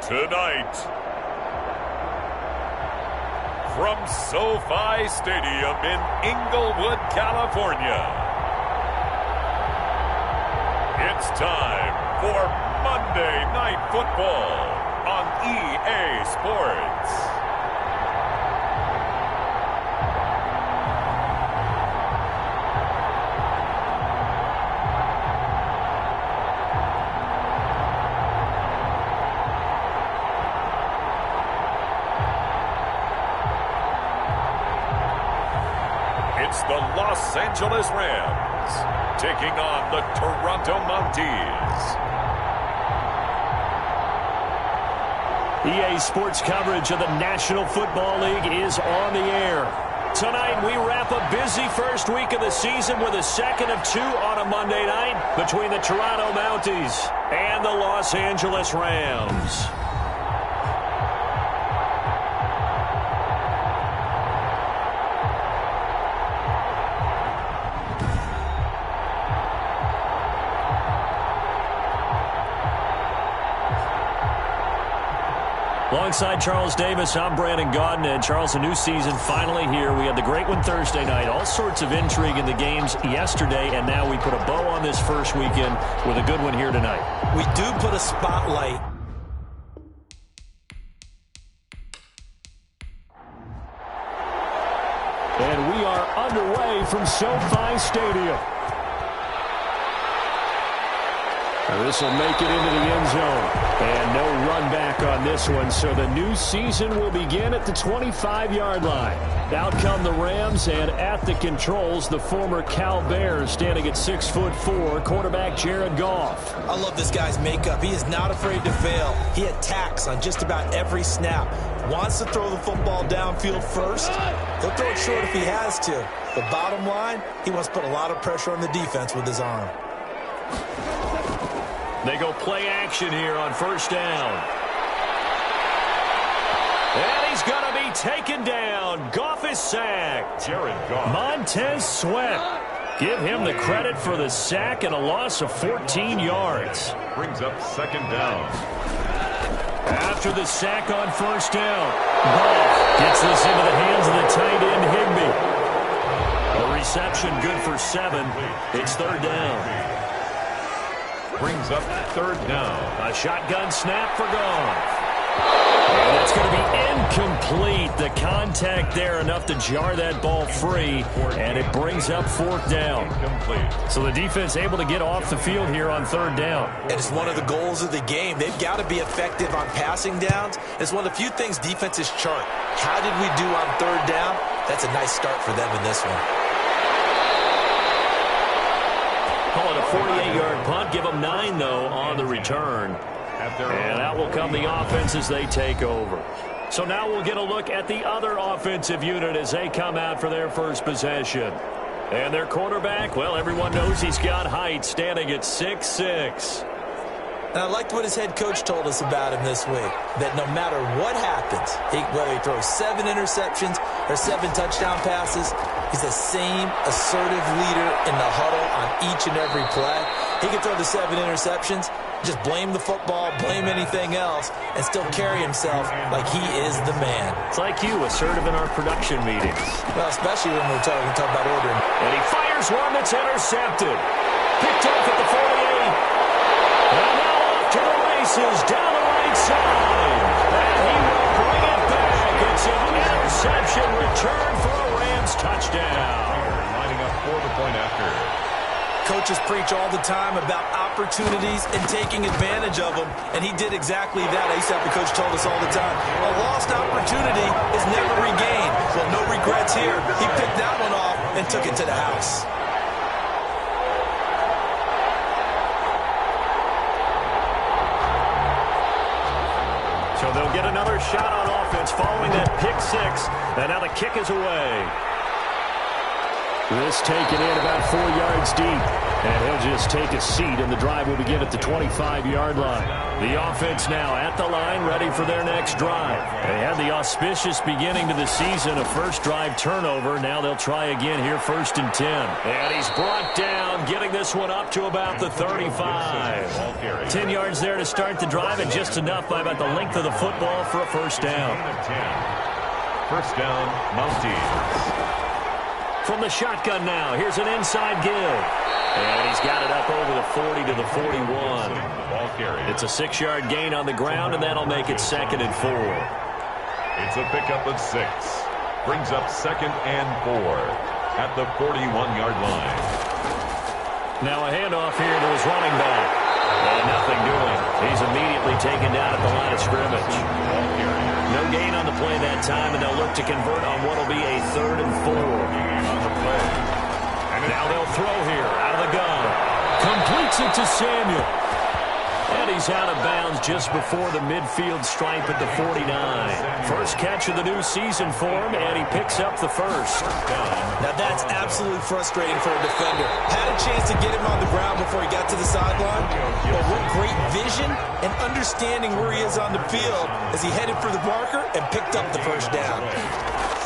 Tonight, from SoFi Stadium in Inglewood, California, it's time for Monday Night Football on EA Sports. It's the Los Angeles Rams taking on the Toronto Montees. EA Sports coverage of the National Football League is on the air. Tonight we wrap a busy first week of the season with a second of two on a Monday night between the Toronto Mounties and the Los Angeles Rams. Alongside Charles Davis, I'm Brandon Gaudin. And Charles, a new season finally here. We had the great one Thursday night. All sorts of intrigue in the games yesterday, and now we put a bow on this first weekend with a good one here tonight. We do put a spotlight. And we are underway from SoFi Stadium. This will make it into the end zone. And no run back on this one, so the new season will begin at the 25-yard line. Out come the Rams, and at the controls, the former Cal Bears standing at 6'4", quarterback Jared Goff. I love this guy's makeup. He is not afraid to fail. He attacks on just about every snap. Wants to throw the football downfield first. He'll throw it short if he has to. But bottom line, he wants to put a lot of pressure on the defense with his arm. They go play action here on first down. And he's going to be taken down. Goff is sacked. Jared Goff. Montez Sweat. Give him the credit for the sack and a loss of 14 yards. Brings up second down. After the sack on first down, Goff gets this into the hands of the tight end, Higbee. A reception good for 7. It's third down. Brings up third down. A shotgun snap for Goff. And that's going to be incomplete. The contact there enough to jar that ball free, and it brings up fourth down. Incomplete. So the defense able to get off the field here on third down. And it's one of the goals of the game. They've got to be effective on passing downs. It's one of the few things defenses chart. How did we do on third down? That's a nice start for them in this one. Call it a 48-yard punt. Give them 9, though, on the return. And out will come the offense as they take over. So now we'll get a look at the other offensive unit as they come out for their first possession. And their quarterback, well, everyone knows he's got height, standing at 6'6". And I liked what his head coach told us about him this week, that no matter what happens, whether he throws 7 interceptions or 7 touchdown passes, he's the same assertive leader in the huddle on each and every play. He can throw the 7 interceptions, just blame the football, blame anything else, and still carry himself like he is the man. It's like you, assertive in our production meetings. Well, especially when we're talking about ordering. And he fires one that's intercepted. Picked off at the 48. And now off to the races down the right side. And he will bring it back. It's an interception return for a Rams touchdown. Lining up for the point after. Coaches preach all the time about opportunities and taking advantage of them, and he did exactly that. I used to have the coach told us all the time, a lost opportunity is never regained. Well, no regrets here. He picked that one off and took it to the house. So they'll get another shot on offense following that pick 6, and now the kick is away. This taken in about 4 yards deep. And he'll just take a seat, and the drive will begin at the 25-yard line. The offense now at the line, ready for their next drive. They had the auspicious beginning to the season, a first drive turnover. Now they'll try again here, 1st and 10. And he's brought down, getting this one up to about the 35. 10 yards there to start the drive, and just enough by about the length of the football for a first down. First down, Mounties. From the shotgun now, here's an inside give. And he's got it up over the 40 to the 41. It's a 6-yard gain on the ground, and that'll make it 2nd and 4. It's a pickup of 6. Brings up 2nd and 4 at the 41-yard line. Now a handoff here to his running back. And nothing doing. He's immediately taken down at the line of scrimmage. No gain on the play that time, and they'll look to convert on what will be a 3rd and 4. On the play. And now they'll throw here out of the gun. Completes it to Samuel. And he's out of bounds just before the midfield stripe at the 49. First catch of the new season for him, and he picks up the first. Now that's absolutely frustrating for a defender. Had a chance to get him on the ground before he got to the sideline, but what great vision and understanding where he is on the field as he headed for the marker and picked up the first down.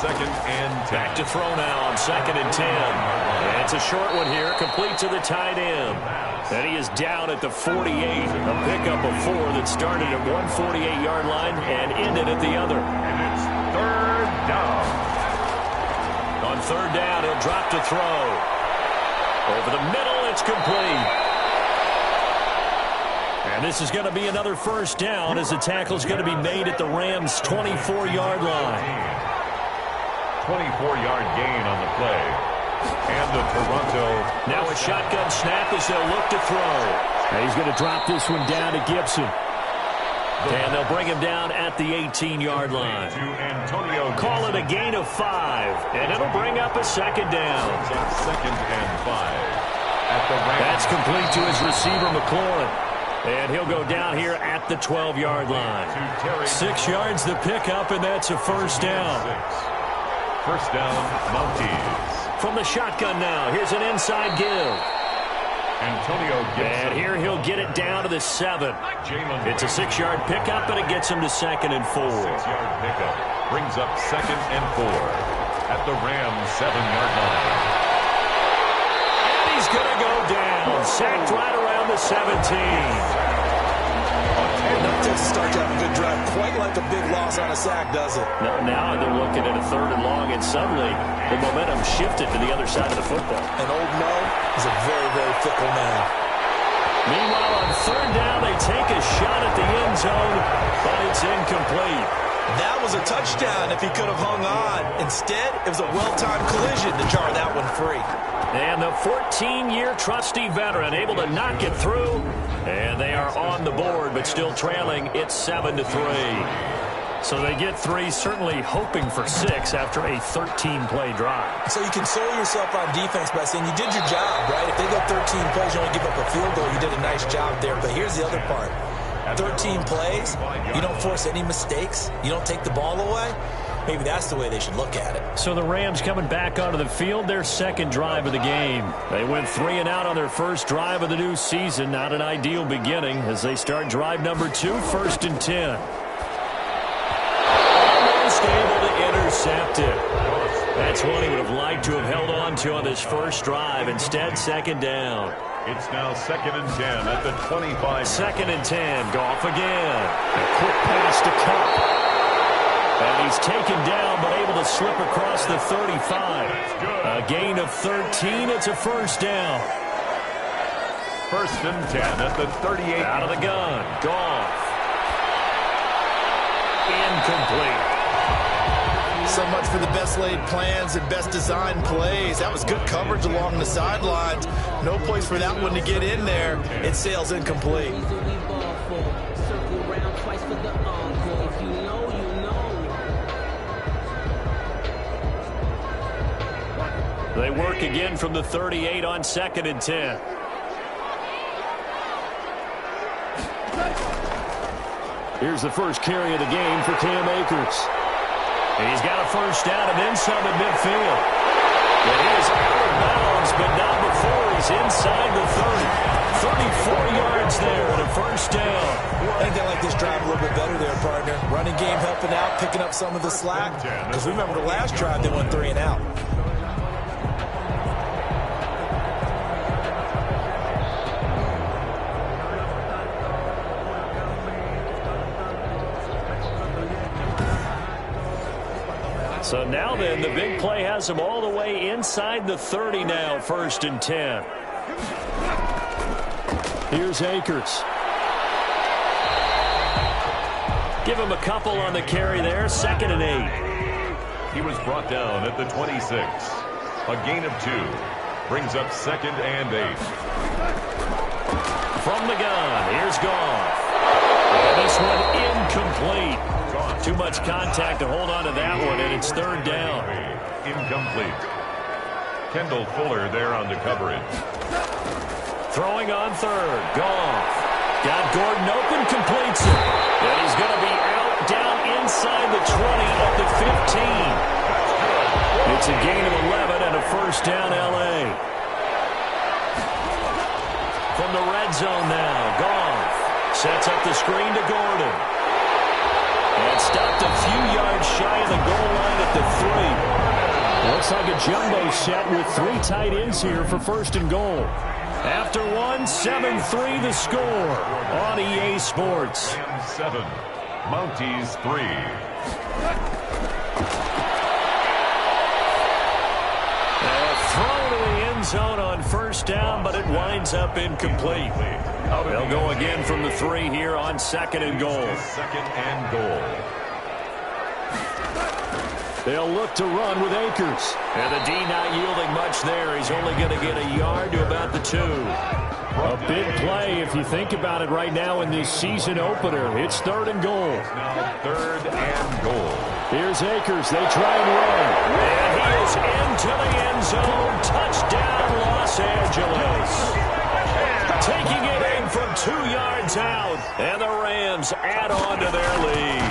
2nd and 10. Back to throw now on 2nd and 10. And it's a short one here, complete to the tight end. And he is down at the 48. A pickup of 4 that started at one 48-yard line and ended at the other. And it's 3rd down. On 3rd down, he'll drop to throw. Over the middle, it's complete. And this is going to be another first down as the tackle's going to be made at the Rams' 24-yard line. 24-yard gain on the play. And the Toronto. Now a shotgun snap as they'll look to throw. And he's going to drop this one down to Gibson. And they'll bring him down at the 18-yard line. Call it a gain of 5. And it'll bring up a 2nd down. 2nd and 5. That's complete to his receiver, McLaurin. And he'll go down here at the 12-yard line. 6 yards the pickup, and that's a first down. First down, Mounties. From the shotgun now, here's an inside give. Antonio Gibson. And here he'll get it down to the 7. It's a 6-yard pickup, and it gets him to 2nd and 4. 6-yard pickup brings up 2nd and 4 at the Rams' 7-yard line. And he's going to go down. Sacked right around the 17. That doesn't start to have a good drive, quite like a big loss on a sack, does it? No, now they're looking at a 3rd and long, and suddenly the momentum shifted to the other side of the football. And old Mo is a very, very fickle man. Meanwhile, on 3rd down, they take a shot at the end zone, but it's incomplete. That was a touchdown if he could have hung on. Instead, it was a well-timed collision to jar that one free. And the 14-year trusty veteran able to knock it through. And they are on the board, but still trailing. It's 7-3. So they get 3, certainly hoping for 6 after a 13-play drive. So you console yourself on defense by saying you did your job, right? If they go 13 plays, you only give up a field goal. You did a nice job there. But here's the other part. 13 plays, you don't force any mistakes, you don't take the ball away. Maybe that's the way they should look at it. So the Rams coming back onto the field, their 2nd drive of the game. They went 3 and out on their first drive of the new season. Not an ideal beginning as they start drive number 2, 1st and 10. Almost able to intercept it. That's one he would have liked to have held on to on this first drive. Instead, 2nd down. It's now 2nd and 10 at the 25. 2nd and 10. Goff again. A quick pass to Cup. And he's taken down, but able to slip across the 35. A gain of 13. It's a first down. 1st and 10 at the 38. Out of the gun. Goff. Incomplete. So much for the best laid plans and best designed plays. That was good coverage along the sidelines. No place for that one to get in there. It sails incomplete. They work again from the 38 on 2nd and 10. Here's the first carry of the game for Cam Akers. And he's got a first down and then some at midfield. And he is out of bounds, but not before he's inside the 30. 34 yards there and a first down. I think they like this drive a little bit better there, partner. Running game helping out, picking up some of the slack. Because remember the last drive, they went 3 and out. So now then, the big play has him all the way inside the 30 now, 1st and 10. Here's Akers. Give him a couple on the carry there, 2nd and 8. He was brought down at the 26. A gain of 2. Brings up 2nd and 8. From the gun, here's Goff. And this one incomplete. Too much contact to hold on to that one, and it's 3rd down. Incomplete. Kendall Fuller there on the coverage. Throwing on 3rd. Goff. Got Gordon open, completes it. And he's going to be out down inside the 20 at the 15. It's a gain of 11 and a first down, L.A. From the red zone now, Goff sets up the screen to Gordon. And stopped a few yards shy of the goal line at the 3. Looks like a jumbo set with 3 tight ends here for 1st and goal. After 1, 7-3 the score on EA Sports. 7, Mounties 3. Throw to the end zone on 1st down, but it winds up incomplete. They'll go again from the 3 here on 2nd and goal. 2nd and goal. They'll look to run with Akers. And the D not yielding much there. He's only going to get a yard to about the 2. A big play if you think about it right now in this season opener. It's 3rd and goal. Now 3rd and goal. Here's Akers. They try and run. And he is into the end zone. Touchdown, Los Angeles. Taking it in from 2 yards out. And the Rams add on to their lead.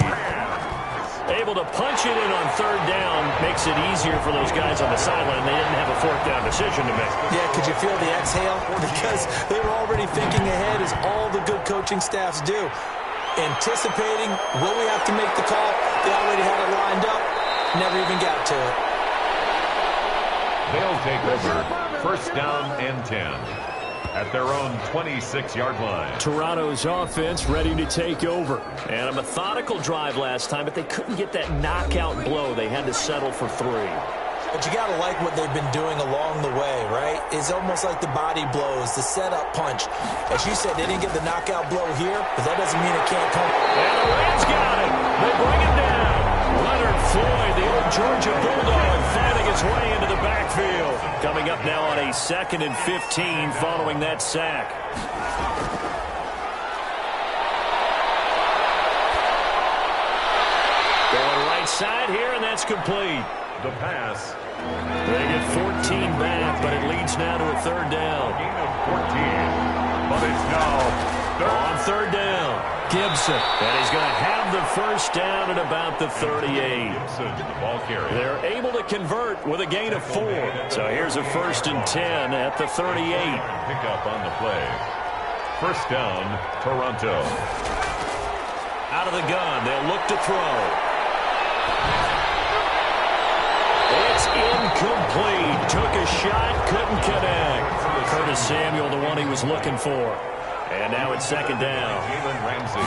Able to punch it in on 3rd down makes it easier for those guys on the sideline. They didn't have a 4th down decision to make. Yeah, could you feel the exhale? Because they were already thinking ahead, as all the good coaching staffs do. Anticipating, will we have to make the call? They already had it lined up. Never even got to it. They'll take over 1st down and 10. At their own 26-yard line. Toronto's offense ready to take over. And a methodical drive last time, but they couldn't get that knockout blow. They had to settle for 3. But you got to like what they've been doing along the way, right? It's almost like the body blows, the setup punch. As you said, they didn't get the knockout blow here, but that doesn't mean it can't come. And the Rams got it. They bring it down. Leonard Floyd, the old Georgia Bulldog, finding his way into the backfield. Coming up now on a 2nd and 15 following that sack. Going right side here, and that's complete. The pass. They get 14 back, but it leads now to a 3rd down. Gain of 14. But it's now on 3rd down. Gibson. And he's going to have the first down at about the 38. Gibson, the ball carrier. They're able to convert with a gain of 4. So here's a 1st and 10 at the 38. Pick up on the play. 1st down, Toronto. Out of the gun. They'll look to throw. It's incomplete. Took a shot, couldn't connect. Curtis Samuel, the one he was looking for. And now it's 2nd down. Jalen Ramsey.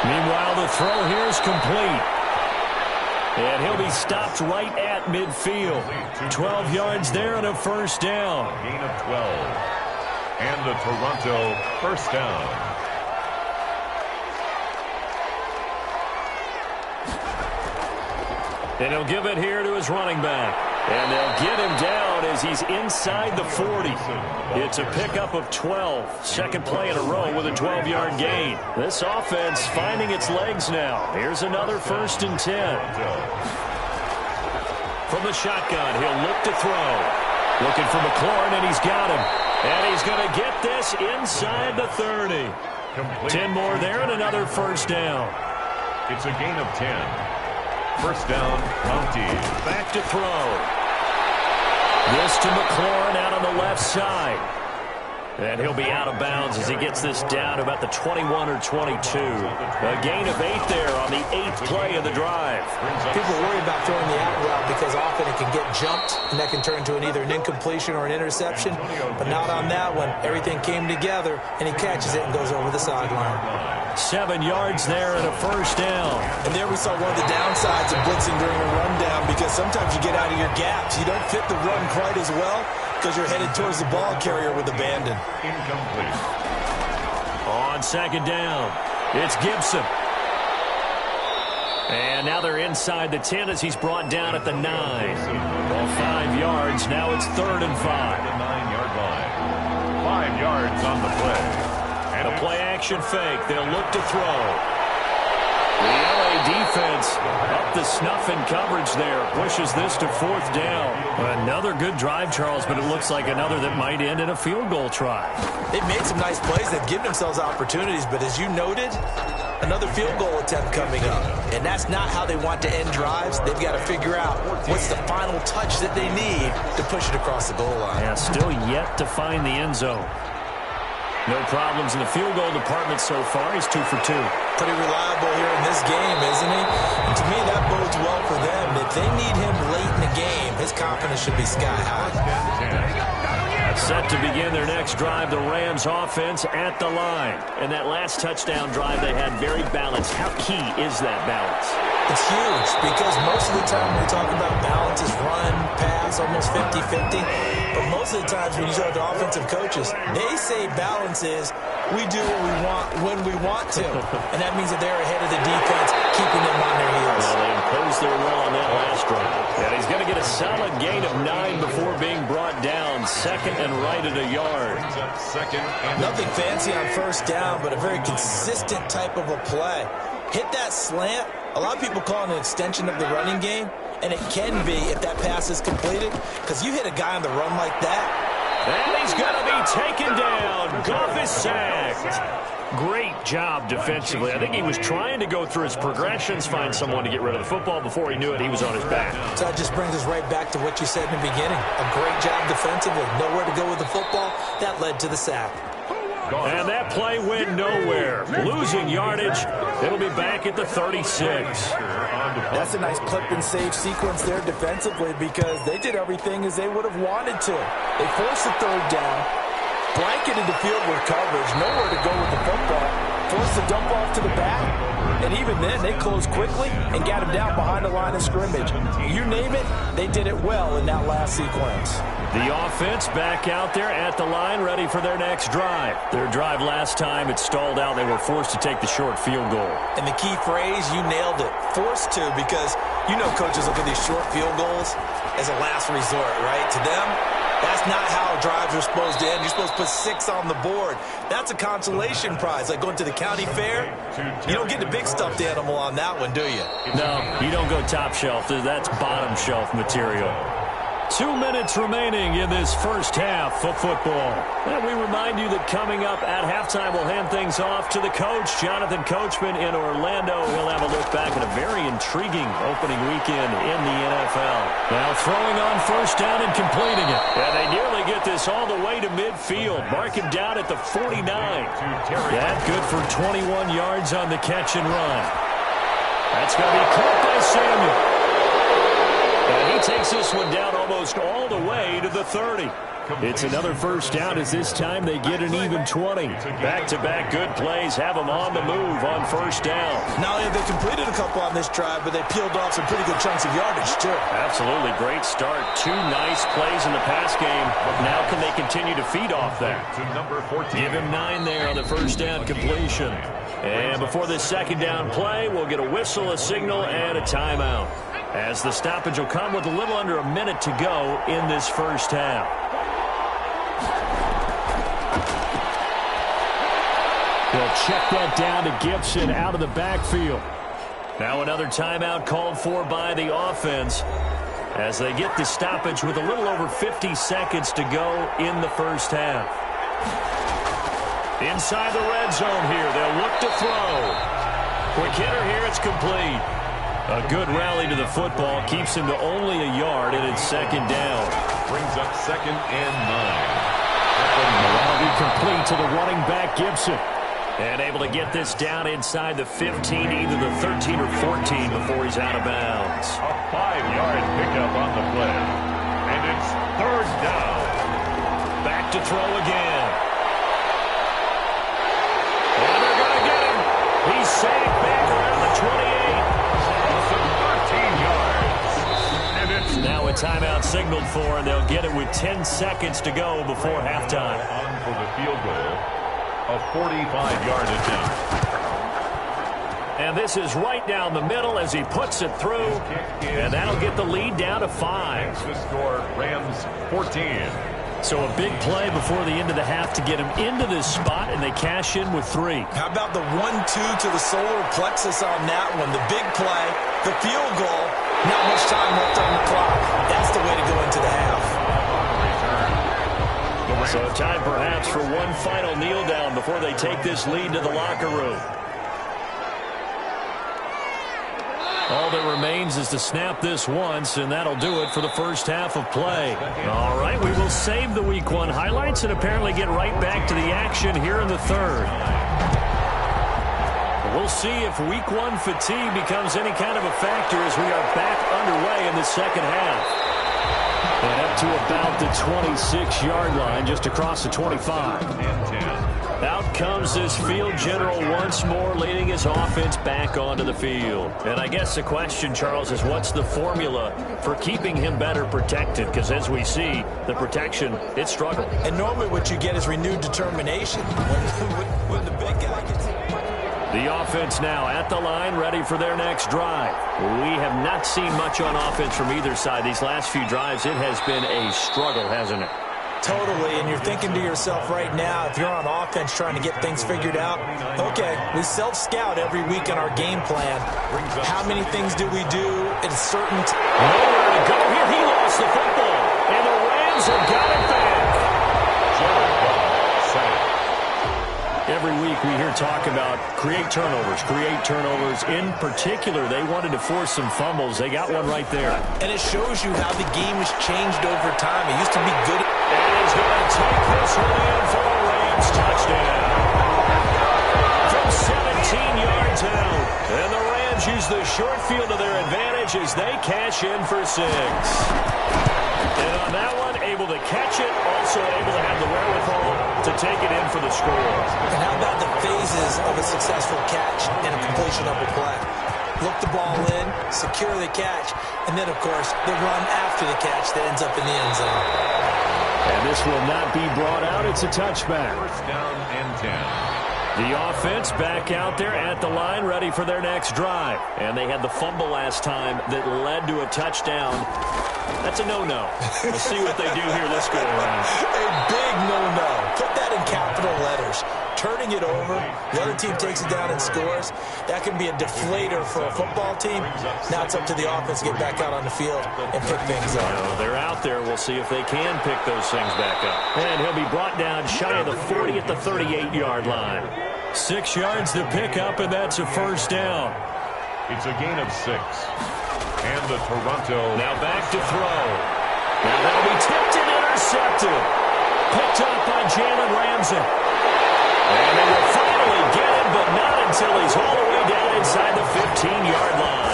Meanwhile, the throw here is complete. And he'll be stopped right at midfield. 12 yards there and a 1st down. Gain of 12. And the Toronto 1st down. And he'll give it here to his running back. And they'll get him down as he's inside the 40. It's a pickup of 12. 2nd play in a row with a 12-yard gain. This offense finding its legs now. Here's another 1st and 10. From the shotgun, he'll look to throw. Looking for McLaurin, and he's got him. And he's going to get this inside the 30. 10 more there and another 1st down. It's a gain of 10. First down, County. Back to throw. This to McLaurin out on the left side. And he'll be out of bounds as he gets this down to about the 21 or 22. A gain of 8 there on the 8th play of the drive. People worry about throwing the out route because often it can get jumped, and that can turn into either an incompletion or an interception. But not on that one. Everything came together, and he catches it and goes over the sideline. 7 yards there and a first down. And there we saw one of the downsides of blitzing during a rundown, because sometimes you get out of your gaps. You don't fit the run quite as well because you're headed towards the ball carrier with abandon. Incomplete. On second down, it's Gibson. And now they're inside the 10 as he's brought down at the 9. Well, 5 yards. Now it's 3rd and 5. The 9-yard line. 5 yards on the play. And a play-action fake. They'll look to throw. The LA defense up the snuff in coverage there. Pushes this to 4th down. Another good drive, Charles, but it looks like another that might end in a field goal try. They've made some nice plays. They've given themselves opportunities, but as you noted, another field goal attempt coming up. And that's not how they want to end drives. They've got to figure out what's the final touch that they need to push it across the goal line. Yeah, still yet to find the end zone. No problems in the field goal department so far. He's 2 for 2. Pretty reliable here in this game, isn't he? And to me, that bodes well for them. If they need him late in the game, his confidence should be sky high. Set to begin their next drive, the Rams offense at the line. And that last touchdown drive they had very balanced. How key is that balance? It's huge, because most of the time when we talk about balance is run, pass, almost 50-50. But most of the times when you talk to offensive coaches, they say balance is we do what we want when we want to. And that means that they're ahead of the defense, keeping them on their heels. Well, they imposed their will on that last drive. And he's going to get a solid gain of 9 before being brought down. 2nd and right at a yard. Nothing fancy on first down, but a very consistent type of a play. Hit that slant. A lot of people call it an extension of the running game, and it can be if that pass is completed, because you hit a guy on the run like that. And he's going to be taken down. Goff is sacked. Great job defensively. I think he was trying to go through his progressions, find someone to get rid of the football. Before he knew it, he was on his back. So that just brings us right back to what you said in the beginning. A great job defensively. Nowhere to go with the football. That led to the sack. And that play went nowhere. Losing yardage. It'll be back at the 36. That's a nice clip and save sequence there defensively, because they did everything as they would have wanted to. They forced the 3rd down, blanketed the field with coverage, nowhere to go with the football, forced the dump off to the back, and even then they closed quickly and got him down behind the line of scrimmage. You name it, they did it well in that last sequence. The offense back out there at the line, ready for their next drive. Their drive last time, it stalled out. They were forced to take the short field goal. And the key phrase, you nailed it, forced to, because you know coaches look at these short field goals as a last resort, right? To them, that's not how drives are supposed to end. You're supposed to put 6 on the board. That's a consolation prize, like going to the county fair. You don't get the big stuffed animal on that one, do you? No, you don't go top shelf. That's bottom shelf material. 2 minutes remaining in this first half of football. And we remind you that coming up at halftime, we'll hand things off to the coach, Jonathan Coachman in Orlando. He'll have a look back at a very intriguing opening weekend in the NFL. Now throwing on first down and completing it. And they nearly get this all the way to midfield. Mark him down at the 49. That good for 21 yards on the catch and run. That's going to be caught by Samuel. And he takes this one down almost all the way to the 30. It's another first down as this time they get an even 20. Back-to-back good plays have them on the move on first down. Not only have they completed a couple on this drive, but they peeled off some pretty good chunks of yardage, too. Absolutely. Great start. 2 nice plays in the pass game. Now can they continue to feed off that? Give him 9 there on the first down completion. And before this second down play, we'll get a whistle, a signal, and a timeout, as the stoppage will come with a little under a minute to go in this first half. They'll check that down to Gibson out of the backfield. Now another timeout called for by the offense as they get the stoppage with a little over 50 seconds to go in the first half. Inside the red zone here, they'll look to throw. Quick hitter here, it's complete. A good rally to the football keeps him to only a yard, and it's second down. Brings up 2nd and 9. That'll be complete to the running back, Gibson. And able to get this down inside the 15, either the 13 or 14 before he's out of bounds. A 5-yard pickup on the play. And it's 3rd down. Back to throw again. And they're going to get him. He's sacked back around the 28. Loss of 13 yards. And it's now a timeout signaled for, and they'll get it with 10 seconds to go before halftime. On for the field goal. A 45-yard attempt. And this is right down the middle as he puts it through. And that'll get the lead down to 5. The score, Rams 14. So a big play before the end of the half to get him into this spot, and they cash in with 3. How about the 1-2 to the solar plexus on that one? The big play, the field goal, not much time left on the clock. That's the way to go into the half. So time perhaps for one final kneel down before they take this lead to the locker room. All that remains is to snap this once, and that'll do it for the first half of play. All right, we will save the Week 1 highlights and apparently get right back to the action here in the third. We'll see if Week 1 fatigue becomes any kind of a factor as we are back underway in the second half. And up to about the 26-yard line, just across the 25. Out comes this field general once more, leading his offense back onto the field. And I guess the question, Charles, is what's the formula for keeping him better protected? Because as we see, the protection, it struggled. And normally what you get is renewed determination when the big guy gets it. The offense now at the line, ready for their next drive. We have not seen much on offense from either side. These last few drives, it has been a struggle, hasn't it? Totally, and you're thinking to yourself right now, if you're on offense trying to get things figured out, okay, we self-scout every week in our game plan. How many things do we do in certain nowhere to go here. He lost the football, and the Rams have got it back. Every week we hear talk about create turnovers. In particular, they wanted to force some fumbles. They got one right there. And it shows you how the game has changed over time. It used to be good. And he's going to take this one in for a Rams touchdown. From 17 yards out. And the Rams use the short field to their advantage as they cash in for 6. And on that one, able to catch it, also able to have the wherewithal to take it in for the score. And how about the phases of a successful catch and a completion of a play? Look the ball in, secure the catch, and then, of course, the run after the catch that ends up in the end zone. And this will not be brought out. It's a touchback. First down and 10. The offense back out there at the line, ready for their next drive. And they had the fumble last time that led to a touchdown. That's a no-no. We'll see what they do here this go-around. A big no-no. Put that in capital letters. Turning it over, the other team takes it down and scores. That can be a deflator for a football team. Now it's up to the offense to get back out on the field and pick things up. They're out there. We'll see if they can pick those things back up. And he'll be brought down shy of the 40 at the 38-yard line. 6 yards to pick up, and that's a first down. It's a gain of 6. And the Toronto now back to throw. Now that'll be tipped and intercepted. Picked up by Jalen Ramsey. And they will finally get him, but not until he's all the way down inside the 15-yard line.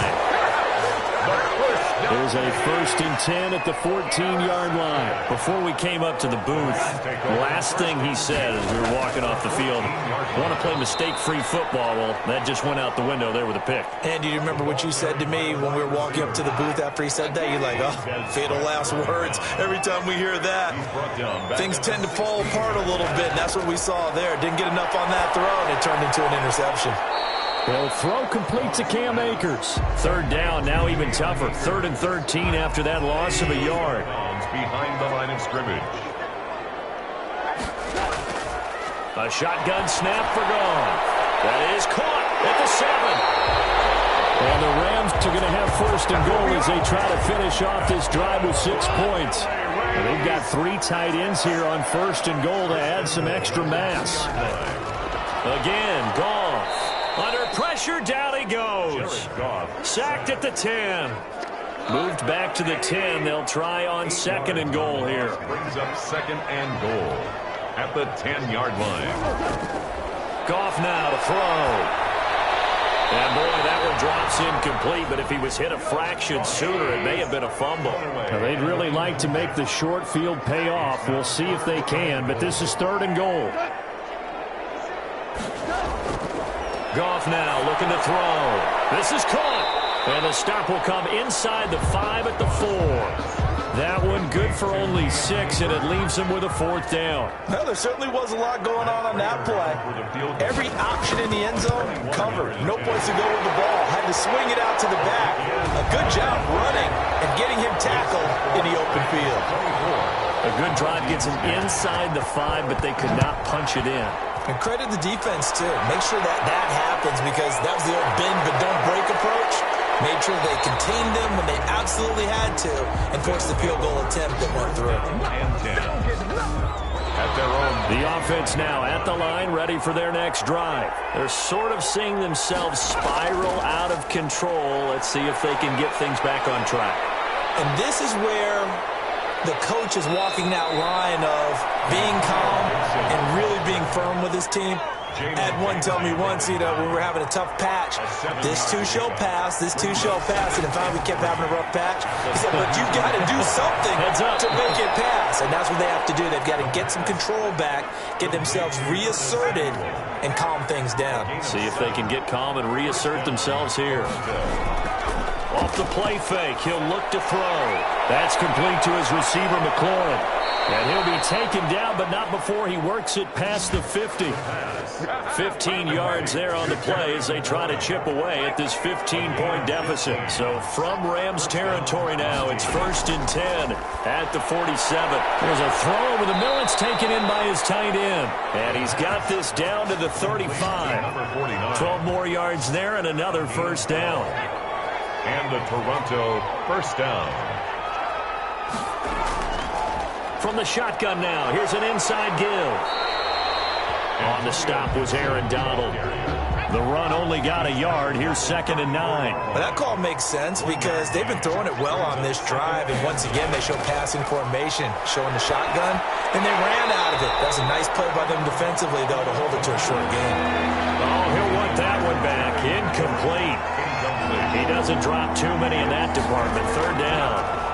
There's a 1st and 10 at the 14-yard line. Before we came up to the booth, last thing he said as we were walking off the field, want to play mistake-free football. Well, that just went out the window there with a pick. And do you remember what you said to me when we were walking up to the booth after he said that? You're like, oh, fatal last words. Every time we hear that, things tend to fall apart a little bit, and that's what we saw there. Didn't get enough on that throw, and it turned into an interception. Well, throw complete to Cam Akers. 3rd down, now even tougher. 3rd and 13 after that loss of a yard. Behind the line of scrimmage. A shotgun snap for Gone. That is caught at the 7. And the Rams are going to have 1st and goal as they try to finish off this drive with 6 points. And they've got 3 tight ends here on 1st and goal to add some extra mass. Again, Goff. Under pressure, down he goes. Sacked at the 10. Moved back to the 10. They'll try on second and goal here. Brings up second and goal at the 10-yard line. Goff now to throw. And, boy, that one drops incomplete, but if he was hit a fraction sooner, it may have been a fumble. Now, they'd really like to make the short field pay off. We'll see if they can, but this is third and goal. Goff now looking to throw. This is caught. And the stop will come inside the 5 at the 4. That one good for only 6, and it leaves him with a fourth down. Well, there certainly was a lot going on that play. Every option in the end zone covered. No place to go with the ball. Had to swing it out to the back. A good job running and getting him tackled in the open field. A good drive gets him inside the 5, but they could not punch it in. And credit the defense, too. Make sure that happens, because that was the old bend but don't break approach. Made sure they contained them when they absolutely had to, and forced the field goal attempt that went through. At their own. The offense now at the line, ready for their next drive. They're sort of seeing themselves spiral out of control. Let's see if they can get things back on track. And this is where the coach is walking that line of being calm and really being firm with his team. Had one tell me once, when we were having a tough patch, this too shall pass, this too shall pass, and finally we kept having a rough patch. He said, but you've got to do something to make it pass, and that's what they have to do. They've got to get some control back, get themselves reasserted, and calm things down. See if they can get calm and reassert themselves here. Off the play fake, he'll look to throw. That's complete to his receiver, McLaurin. And he'll be taken down, but not before he works it past the 50. 15 yards there on the play as they try to chip away at this 15-point deficit. So from Rams territory now, it's 1st and 10 at the 47. There's a throw over the middle. It's taken in by his tight end. And he's got this down to the 35. 12 more yards there and another first down. And the Toronto first down. From the shotgun now, here's an inside give. On the stop was Aaron Donald. The run only got a yard. Here's 2nd and 9. Well, that call makes sense because they've been throwing it well on this drive, and once again they show passing formation, showing the shotgun, and they ran out of it. That's a nice play by them defensively, though, to hold it to a short game. Oh, he'll want that one back. Incomplete. He doesn't drop too many in that department. 3rd down.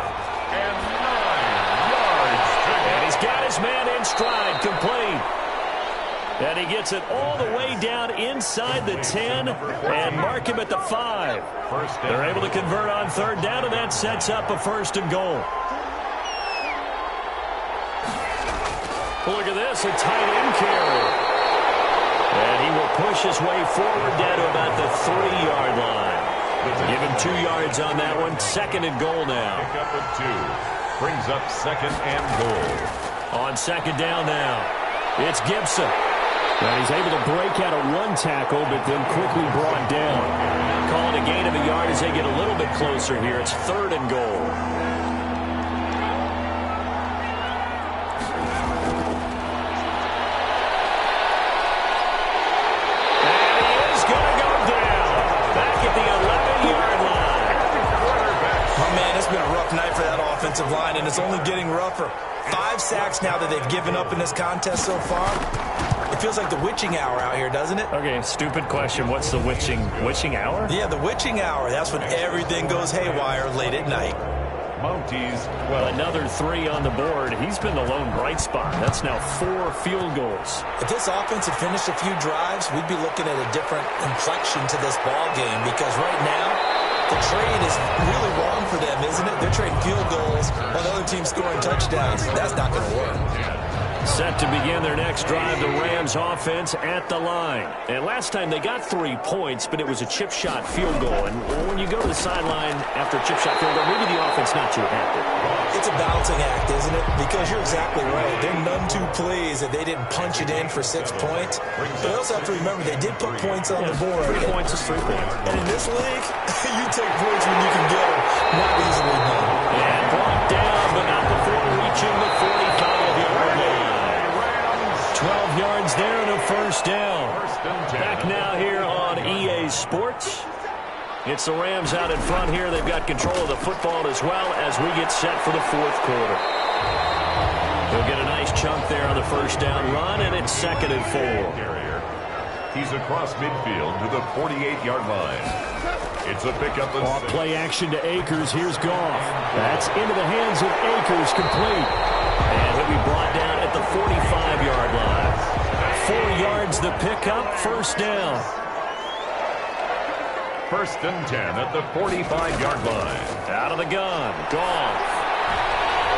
Got his man in stride, complete. And he gets it all the way down inside the 10 and mark him at the 5. They're able to convert on 3rd down, and that sets up a 1st and goal. Look at this, a tight end carry. And he will push his way forward down to about the 3-yard line. Give him 2 yards on that one. 2nd and goal now. Pick up at 2. Brings up 2nd and goal. On 2nd down now, it's Gibson. And he's able to break out of one tackle, but then quickly brought down. Calling a gain of a yard as they get a little bit closer here. It's 3rd and goal. And he is going to go down. Back at the 11-yard line. Oh, man, it's been a rough night for that offensive line, and it's only getting rougher. 5 sacks now that they've given up in this contest so far. It feels like the witching hour out here, doesn't it? Okay, stupid question. What's the witching hour? Yeah, the witching hour. That's when everything goes haywire late at night. Mounties, Another 3 on the board. He's been the lone bright spot. That's now 4 field goals. If this offense had finished a few drives, we'd be looking at a different inflection to this ball game, because right now, the trade is really wrong for them, isn't it? They're trading field goals while the other team's scoring touchdowns. That's not going to work. Set to begin their next drive, the Rams offense at the line. And last time they got 3 points, but it was a chip shot field goal. And when you go to the sideline after a chip shot field goal, maybe the offense not too happy. It's a balancing act, isn't it? Because you're exactly right. They're none too pleased that they didn't punch it in for 6 points. But they also have to remember they did put points on the board. 3 points is 3 points. And in this league, you take points when you can get them. Not easily done. And brought down, but not before reaching the 45-yard line. 12 yards there and a first down. Back now here on It's the Rams out in front here. They've got control of the football as well as we get set for the fourth quarter. They'll get a nice chunk there on the first down run, and it's 2nd and 4. He's across midfield to the 48-yard line. It's a pickup of Off play action to Akers. Here's Goff. That's into the hands of Akers, complete. And he'll be brought down at the 45-yard line. 4 yards the pickup, first down. 1st and 10 at the 45-yard line. Out of the gun, Goff.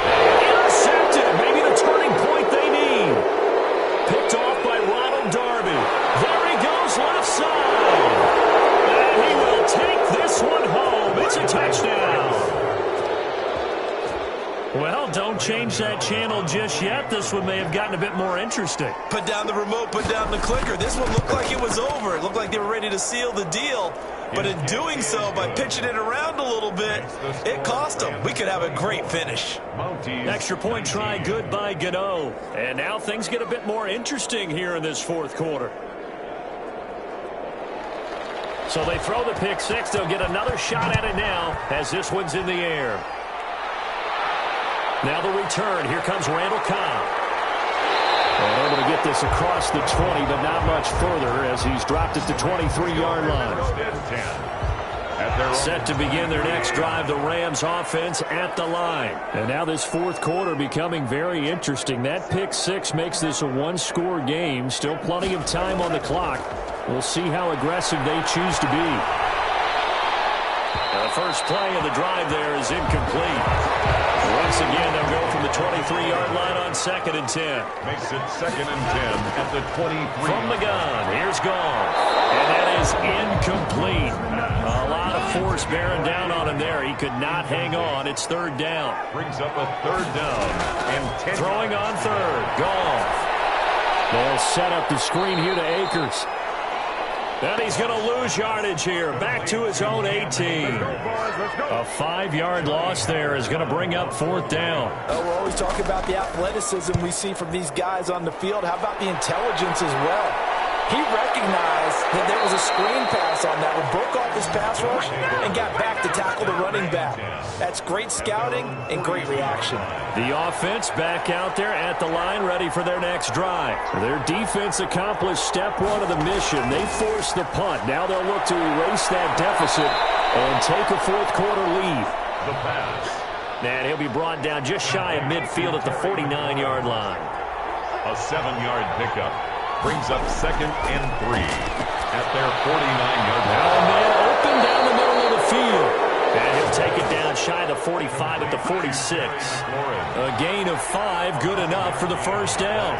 Intercepted, maybe the turning point they need. Picked off by Ronald Darby. There he goes, left side. And he will take this one home. It's a touchdown. Well, don't change that channel just yet. This one may have gotten a bit more interesting. Put down the remote, put down the clicker. This one looked like it was over. It looked like they were ready to seal the deal. But in doing so, by pitching it around a little bit, it cost them. We could have a great finish. Extra point try, good by Gano. And now things get a bit more interesting here in this fourth quarter. So they throw the pick six. They'll get another shot at it now as this one's in the air. Now the return. Here comes Randall Cobb. And able to get this across the 20, but not much further as he's dropped at the 23-yard line. Set to begin their next drive, the Rams offense at the line. And now this fourth quarter becoming very interesting. That pick six makes this a one-score game. Still plenty of time on the clock. We'll see how aggressive they choose to be. The first play of the drive there is incomplete. Once again, they'll go from the 23-yard line on 2nd and 10. Makes it 2nd and 10 at the 23. From the gun, here's Goff. And that is incomplete. A lot of force bearing down on him there. He could not hang on. It's 3rd down. Brings up a 3rd down. And 10. Throwing on 3rd. Goff. They'll set up the screen here to Akers. And he's going to lose yardage here. Back to his own 18. A 5-yard loss there is going to bring up 4th down. We're always talking about the athleticism we see from these guys on the field. How about the intelligence as well? He recognized that there was a screen pass on that one, broke off his pass rush, and got back to tackle the running back. That's great scouting and great reaction. The offense back out there at the line, ready for their next drive. Their defense accomplished step one of the mission. They forced the punt. Now they'll look to erase that deficit and take a fourth quarter lead. The pass. And he'll be brought down just shy of midfield at the 49-yard line. A 7-yard pickup. Brings up 2nd and 3 at their 49-yard line. Now a man open down the middle of the field. And he'll take it down shy of the 45 at the 46. A gain of 5, good enough for the first down.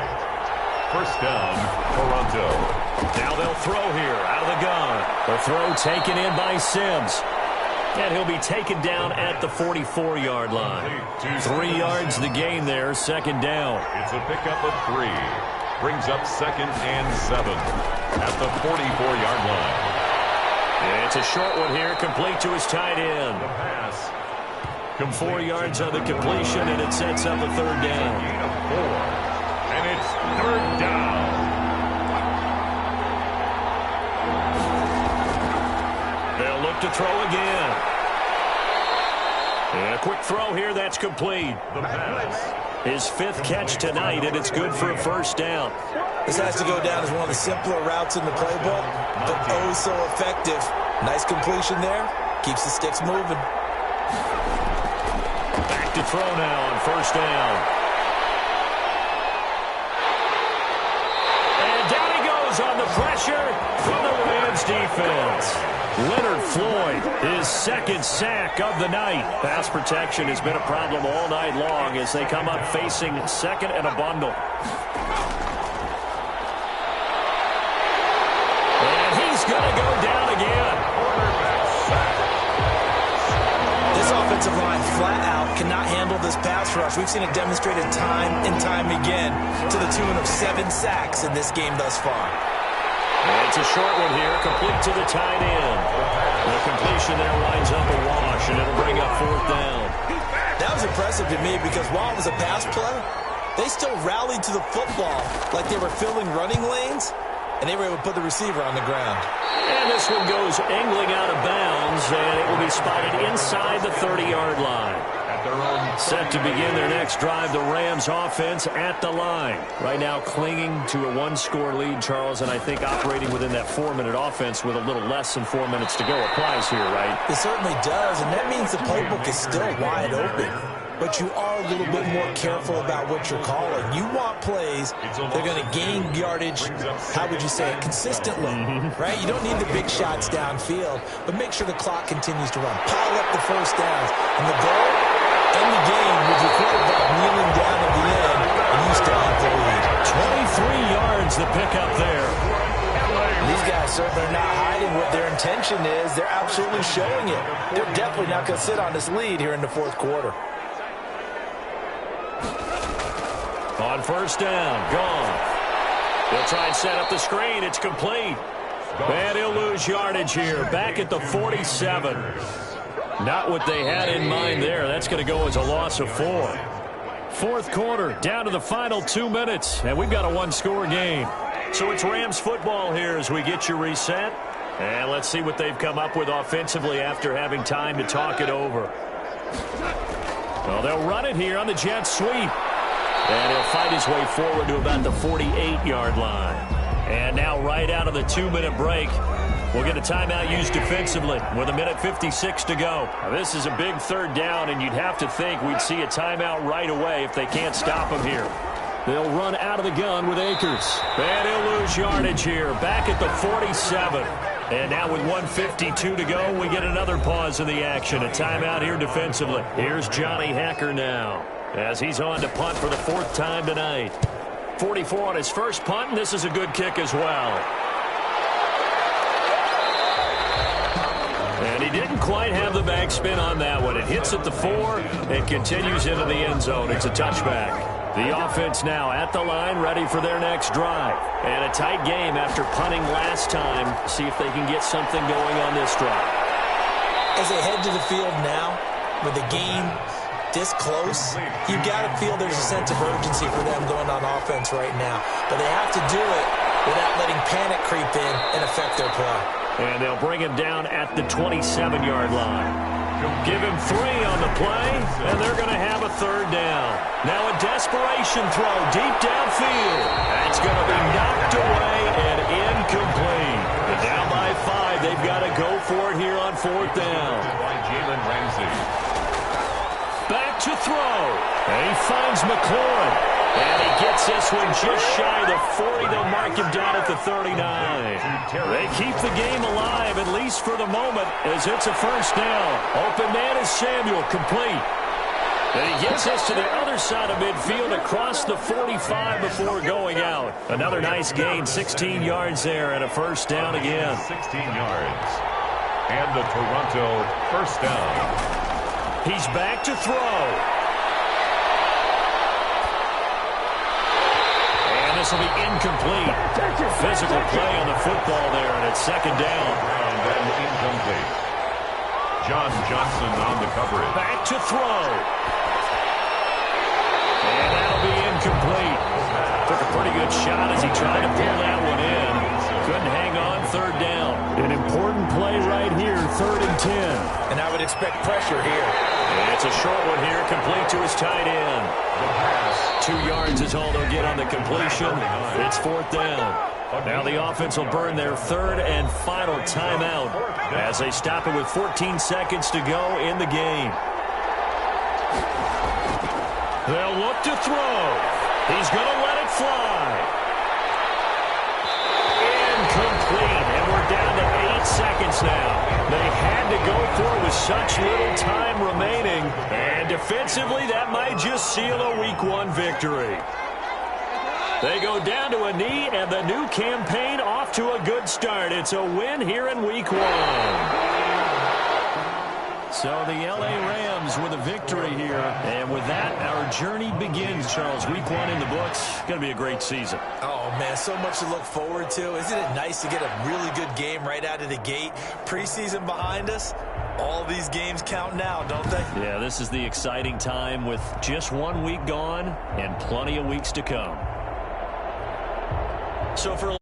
First down, Toronto. Now they'll throw here out of the gun. The throw taken in by Sims. And he'll be taken down at the 44-yard line. 3 yards the gain there, 2nd down. It's a pickup of 3. Brings up 2nd and 7 at the 44-yard line. It's a short one here, complete to his tight end. The pass. 4 yards on the completion, and it sets up a 3rd down. Gain of 4. And it's 3rd down. They'll look to throw again. And a quick throw here, that's complete. The pass. His 5th catch tonight, and it's good for a first down. This has to go down as one of the simpler routes in the playbook, but oh so effective. Nice completion there. Keeps the sticks moving. Back to throw now on first down. And down he goes on the pressure from the Rams defense. Leonard Floyd, his 2nd sack of the night. Pass protection has been a problem all night long as they come up facing 2nd and a bundle. And he's going to go down again. This offensive line flat out cannot handle this pass rush. We've seen it demonstrated time and time again to the tune of 7 sacks in this game thus far. It's a short one here, complete to the tight end. The completion there winds up a wash, and it'll bring up 4th down. That was impressive to me because while it was a pass play, they still rallied to the football like they were filling running lanes. and they were able to put the receiver on the ground. And this one goes angling out of bounds, and it will be spotted inside the 30-yard line. Set to begin their next drive, the Rams offense at the line. Right now clinging to a one-score lead, Charles, and I think operating within that 4-minute offense with a little less than 4 minutes to go applies here, right? It certainly does, and that means the playbook is still wide open. But you are a little bit more careful about what you're calling. You want plays that are going to gain yardage, how would you say it, consistently, right? You don't need the big shots downfield, but make sure the clock continues to run. Pile up the first downs. And the goal, end the game with your quarterback kneeling down at the end, and you still have the lead. 23 yards the pickup there. These guys certainly are not hiding what their intention is. They're absolutely showing it. They're definitely not going to sit on this lead here in the fourth quarter. On first down, gone. They'll try and set up the screen. It's complete. And he'll lose yardage here. Back at the 47. Not what they had in mind there. That's going to go as a loss of 4. Fourth quarter, down to the final 2 minutes. And we've got a one-score game. So it's Rams football here as we get you reset. And let's see what they've come up with offensively after having time to talk it over. Well, they'll run it here on the jet sweep. And he'll fight his way forward to about the 48-yard line. And now right out of the 2-minute break, we'll get a timeout used defensively with 1:56 to go. Now, this is a big third down, and you'd have to think we'd see a timeout right away if they can't stop him here. They'll run out of the gun with Akers. And he'll lose yardage here, back at the 47. And now with 1:52 to go, we get another pause in the action. A timeout here defensively. Here's Johnny Hacker now, as he's on to punt for the 4th time tonight. 44 on his first punt, and this is a good kick as well. And he didn't quite have the backspin on that one. It hits at the 4 and continues into the end zone. It's a touchback. The offense now at the line, ready for their next drive. And a tight game after punting last time. See if they can get something going on this drive. As they head to the field now, with the game this close, you've got to feel there's a sense of urgency for them going on offense right now. But they have to do it without letting panic creep in and affect their play. And they'll bring him down at the 27-yard line. Give him 3 on the play, and they're going to have a 3rd down. Now a desperation throw deep downfield. That's going to be knocked away and incomplete. And down by 5, they've got to go for it here on 4th down. Back to throw. And he finds McLaurin. And he gets this one just shy of the 40. They'll mark him down at the 39. They keep the game alive, at least for the moment, as it's a 1st down. Open man is Samuel, complete. And he gets this to the other side of midfield across the 45 before going out. Another nice gain, 16 yards there, and a 1st down again. 16 yards. And the Toronto 1st down. He's back to throw. This will be incomplete. Physical play on the football there, and it's 2nd down. And then incomplete. Tjohnston on the coverage. Back to throw. And that'll be incomplete. Took a pretty good shot as he tried to pull that one in. Couldn't hang on, 3rd down. An important play right here, 3rd and 10. And I would expect pressure here. And it's a short one here, complete to his tight end. 2 yards is all they'll get on the completion. It's 4th down. Now the offense will burn their 3rd and final timeout as they stop it with 14 seconds to go in the game. They'll look to throw. He's going to let it fly. Incomplete, and we're down to 8 seconds now. They had to go for it with such little time remaining, and defensively that might just seal a Week 1 victory. They go down to a knee, and the new campaign off to a good start. It's a win here in Week 1. So the L.A. Rams with a victory here. And with that, our journey begins, Charles. Week 1 in the books. Going to be a great season. Oh, man, so much to look forward to. Isn't it nice to get a really good game right out of the gate? Preseason behind us. All these games count now, don't they? Yeah, this is the exciting time with just 1 week gone and plenty of weeks to come. So for